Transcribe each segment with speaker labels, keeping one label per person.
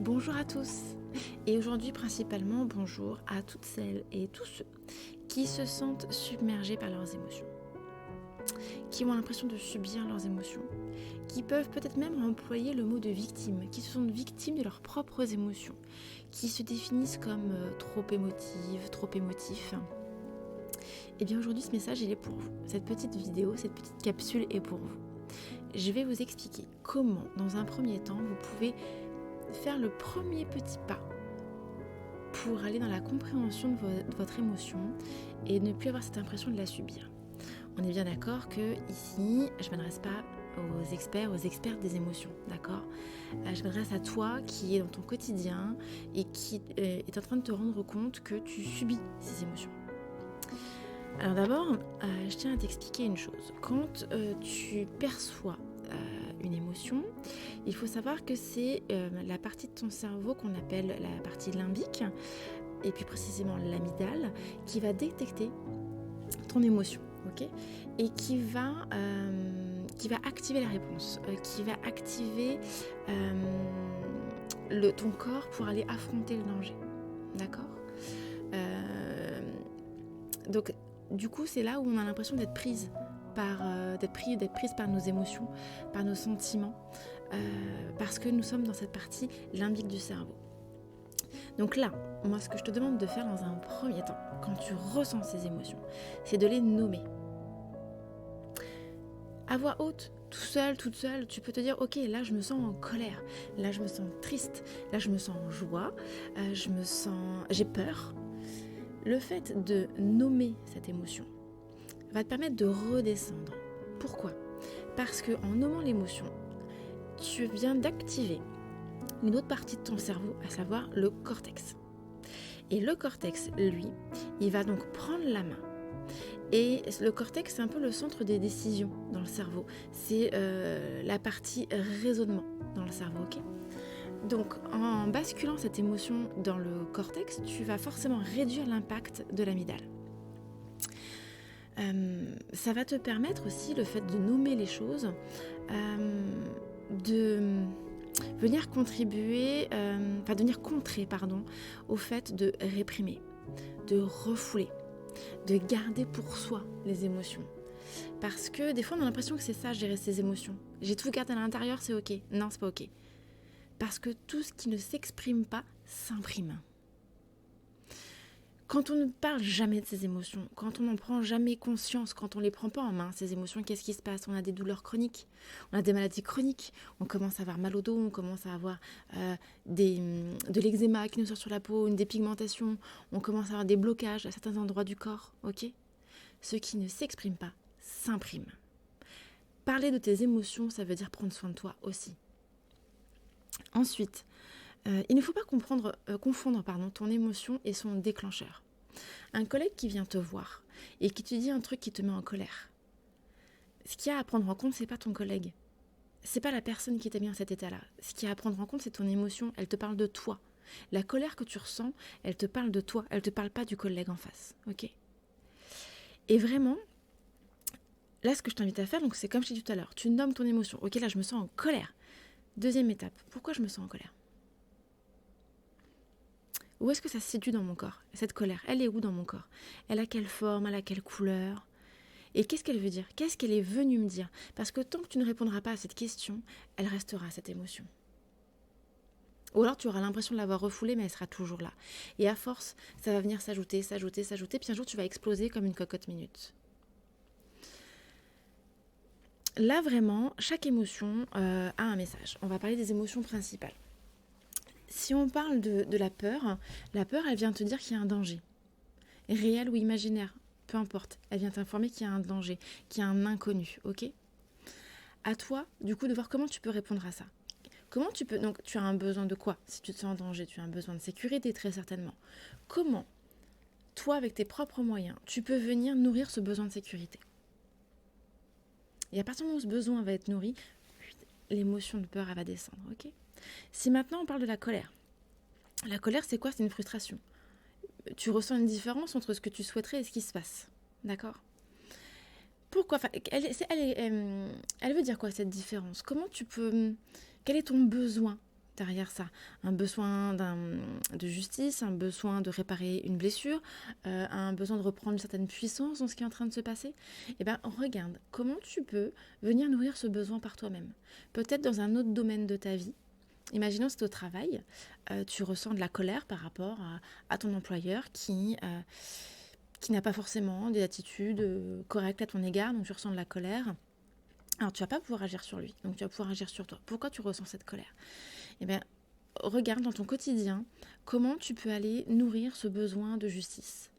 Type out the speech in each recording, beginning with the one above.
Speaker 1: Bonjour à tous et aujourd'hui principalement bonjour à toutes celles et tous ceux qui se sentent submergés par leurs émotions, qui ont l'impression de subir leurs émotions, qui peuvent peut-être même employer le mot de victime, qui se sentent victimes de leurs propres émotions, qui se définissent comme trop émotives, trop émotifs. Et bien aujourd'hui ce message il est pour vous, cette petite vidéo, cette petite capsule est pour vous. Je vais vous expliquer comment dans un premier temps vous pouvez faire le premier petit pas pour aller dans la compréhension de votre émotion et ne plus avoir cette impression de la subir. On est bien d'accord que ici, je ne m'adresse pas aux experts des émotions, d'accord ? Je m'adresse à toi qui est dans ton quotidien et qui est en train de te rendre compte que tu subis ces émotions. Alors d'abord, je tiens à t'expliquer une chose. Quand tu perçois une émotion, il faut savoir que c'est la partie de ton cerveau qu'on appelle la partie limbique, et plus précisément l'amygdale, qui va détecter ton émotion, ok ? Et qui va activer la réponse, qui va activer ton corps pour aller affronter le danger, d'accord ? Donc, du coup, c'est là où on a l'impression d'être prise par nos émotions, par nos sentiments, parce que nous sommes dans cette partie limbique du cerveau. Donc là, moi, ce que je te demande de faire dans un premier temps, quand tu ressens ces émotions, c'est de les nommer. À voix haute, tout seul, toute seule, tu peux te dire, ok, là, je me sens en colère, là, je me sens triste, là, je me sens en joie, j'ai peur. Le fait de nommer cette émotion va te permettre de redescendre. Pourquoi ? Parce qu'en nommant l'émotion, tu viens d'activer une autre partie de ton cerveau, à savoir le cortex. Et le cortex, lui, il va donc prendre la main. Et le cortex, c'est un peu le centre des décisions dans le cerveau. C'est la partie raisonnement dans le cerveau, ok ? Donc, en basculant cette émotion dans le cortex, tu vas forcément réduire l'impact de l'amygdale. Ça va te permettre aussi, le fait de nommer les choses, de venir contribuer, de venir contrer, au fait de réprimer, de refouler, de garder pour soi les émotions. Parce que des fois, on a l'impression que c'est ça, gérer ses émotions. J'ai tout gardé à l'intérieur, c'est ok. Non, c'est pas ok. Parce que tout ce qui ne s'exprime pas s'imprime. Quand on ne parle jamais de ses émotions, quand on n'en prend jamais conscience, quand on ne les prend pas en main, ces émotions, qu'est-ce qui se passe ? On a des douleurs chroniques, on a des maladies chroniques, on commence à avoir mal au dos, on commence à avoir de l'eczéma qui nous sort sur la peau, une dépigmentation, on commence à avoir des blocages à certains endroits du corps, ok ? Ce qui ne s'exprime pas s'imprime. Parler de tes émotions, ça veut dire prendre soin de toi aussi. Ensuite, il ne faut pas confondre ton émotion et son déclencheur. Un collègue qui vient te voir et qui te dit un truc qui te met en colère. Ce qu'il y a à prendre en compte, c'est pas ton collègue. C'est pas la personne qui t'a mis dans cet état-là. Ce qu'il y a à prendre en compte, c'est ton émotion. Elle te parle de toi. La colère que tu ressens, elle te parle de toi. Elle te parle pas du collègue en face. Ok ? Et vraiment, là, ce que je t'invite à faire, donc c'est comme je t'ai dit tout à l'heure. Tu nommes ton émotion. Ok, là, je me sens en colère. Deuxième étape. Pourquoi je me sens en colère ? Où est-ce que ça se situe dans mon corps ? Cette colère, elle est où dans mon corps ? Elle a quelle forme ? Elle a quelle couleur ? Et qu'est-ce qu'elle veut dire ? Qu'est-ce qu'elle est venue me dire ? Parce que tant que tu ne répondras pas à cette question, elle restera, cette émotion. Ou alors tu auras l'impression de l'avoir refoulée, mais elle sera toujours là. Et à force, ça va venir s'ajouter, puis un jour tu vas exploser comme une cocotte minute. Là vraiment, chaque émotion a un message. On va parler des émotions principales. Si on parle de la peur, elle vient te dire qu'il y a un danger. Réel ou imaginaire, peu importe. Elle vient t'informer qu'il y a un danger, qu'il y a un inconnu, ok ? À toi, du coup, de voir comment tu peux répondre à ça. Comment tu peux... Donc, tu as un besoin de quoi ? Si tu te sens en danger, tu as un besoin de sécurité, très certainement. Comment, toi, avec tes propres moyens, tu peux venir nourrir ce besoin de sécurité ? Et à partir du moment où ce besoin va être nourri, l'émotion de peur, elle va descendre, ok ? Si maintenant on parle de la colère c'est quoi ? C'est une frustration. Tu ressens une différence entre ce que tu souhaiterais et ce qui se passe, d'accord ? Pourquoi ? Elle veut dire quoi cette différence ? Comment tu peux... Quel est ton besoin derrière ça? Un besoin de justice, un besoin de réparer une blessure, un besoin de reprendre une certaine puissance dans ce qui est en train de se passer? Eh bien, regarde, comment tu peux venir nourrir ce besoin par toi-même? Peut-être dans un autre domaine de ta vie. Imaginons c'est au travail, tu ressens de la colère par rapport à ton employeur qui n'a pas forcément des attitudes correctes à ton égard, donc tu ressens de la colère. Alors tu vas pas pouvoir agir sur lui, donc tu vas pouvoir agir sur toi. Pourquoi tu ressens cette colère? Eh bien, regarde dans ton quotidien comment tu peux aller nourrir ce besoin de justice,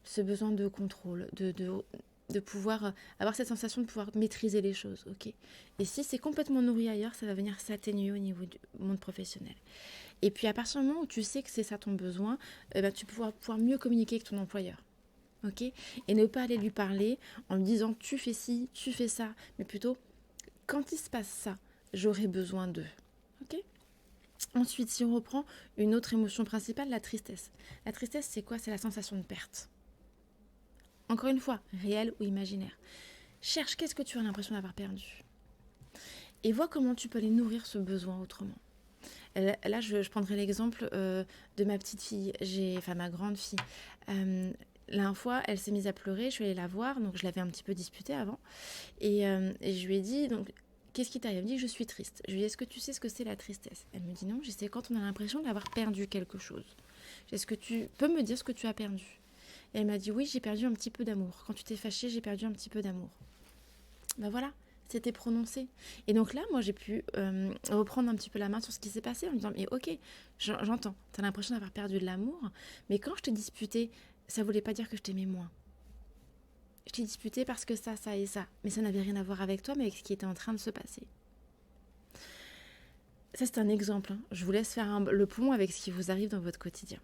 Speaker 1: ce besoin de contrôle, de pouvoir avoir cette sensation de pouvoir maîtriser les choses, ok? Et si c'est complètement nourri ailleurs, ça va venir s'atténuer au niveau du monde professionnel. Et puis à partir du moment où tu sais que c'est ça ton besoin, tu vas pouvoir mieux communiquer avec ton employeur. Ok? Et ne pas aller lui parler en lui disant tu fais ci, tu fais ça, mais plutôt quand il se passe ça, j'aurai besoin d'eux. Ok? Ensuite, si on reprend une autre émotion principale, la tristesse. La tristesse, c'est quoi? C'est la sensation de perte. Encore une fois, réelle ou imaginaire. Cherche qu'est-ce que tu as l'impression d'avoir perdu. Et vois comment tu peux aller nourrir ce besoin autrement. Là, je prendrai l'exemple de ma petite fille, ma grande fille. La fois, elle s'est mise à pleurer, je suis allée la voir, donc je l'avais un petit peu disputée avant. Et je lui ai dit, donc, qu'est-ce qui t'arrive? Elle me dit, je suis triste. Je lui ai dit, est-ce que tu sais ce que c'est la tristesse? Elle me dit non, je sais quand on a l'impression d'avoir perdu quelque chose. Est-ce que tu peux me dire ce que tu as perdu? Et elle m'a dit, oui, j'ai perdu un petit peu d'amour. Quand tu t'es fâchée, j'ai perdu un petit peu d'amour. Ben voilà, c'était prononcé. Et donc là, moi, j'ai pu reprendre un petit peu la main sur ce qui s'est passé en me disant, mais ok, j'entends, tu as l'impression d'avoir perdu de l'amour, mais quand je t'ai disputé, ça voulait pas dire que je t'aimais moins. Je t'ai disputé parce que ça et ça. Mais ça n'avait rien à voir avec toi, mais avec ce qui était en train de se passer. Ça, c'est un exemple. Hein. Je vous laisse faire le pont avec ce qui vous arrive dans votre quotidien.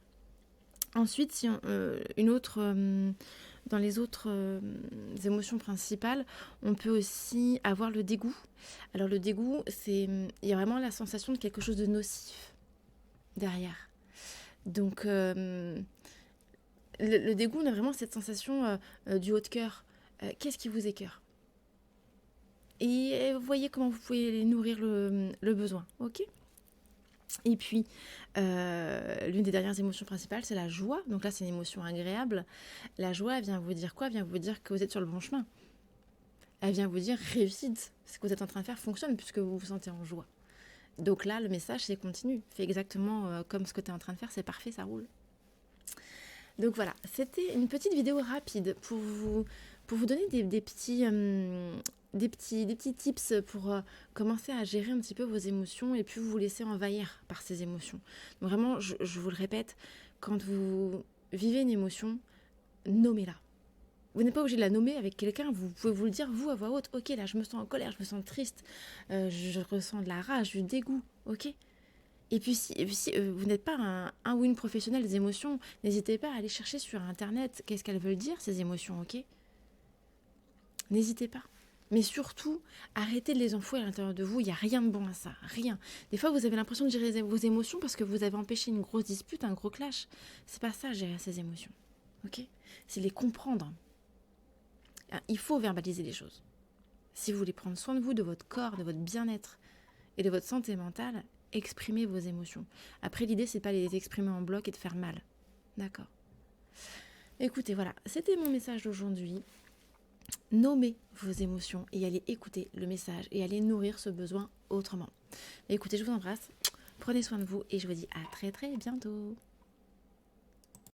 Speaker 1: Ensuite, si dans les autres émotions principales, on peut aussi avoir le dégoût. Alors le dégoût, il y a vraiment la sensation de quelque chose de nocif derrière. Donc le dégoût, on a vraiment cette sensation du haut de cœur. Qu'est-ce qui vous écœure? Et vous voyez comment vous pouvez nourrir le besoin, ok? Et puis, l'une des dernières émotions principales, c'est la joie. Donc là, c'est une émotion agréable. La joie, elle vient vous dire quoi? Elle vient vous dire que vous êtes sur le bon chemin. Elle vient vous dire réussite. Ce que vous êtes en train de faire fonctionne puisque vous vous sentez en joie. Donc là, le message, c'est continue. Fais exactement comme ce que tu es en train de faire. C'est parfait, ça roule. Donc voilà, c'était une petite vidéo rapide pour vous donner des petits tips pour commencer à gérer un petit peu vos émotions et puis vous laisser envahir par ces émotions. Donc vraiment, je vous le répète, quand vous vivez une émotion, nommez-la. Vous n'êtes pas obligé de la nommer avec quelqu'un, vous pouvez vous le dire, vous, à voix haute. Ok, là, je me sens en colère, je me sens triste, je ressens de la rage, du dégoût, ok? Et puis si vous n'êtes pas un ou une professionnelle des émotions, n'hésitez pas à aller chercher sur Internet qu'est-ce qu'elles veulent dire, ces émotions, ok? N'hésitez pas. Mais surtout, arrêtez de les enfouir à l'intérieur de vous, il n'y a rien de bon à ça, rien. Des fois, vous avez l'impression de gérer vos émotions parce que vous avez empêché une grosse dispute, un gros clash. C'est pas ça, gérer ces émotions, ok? C'est les comprendre. Il faut verbaliser les choses. Si vous voulez prendre soin de vous, de votre corps, de votre bien-être et de votre santé mentale, exprimez vos émotions. Après, l'idée, c'est pas les exprimer en bloc et de faire mal. D'accord? Écoutez, voilà, c'était mon message d'aujourd'hui. Nommez vos émotions et allez écouter le message et allez nourrir ce besoin autrement. Écoutez, je vous embrasse, prenez soin de vous et je vous dis à très très bientôt.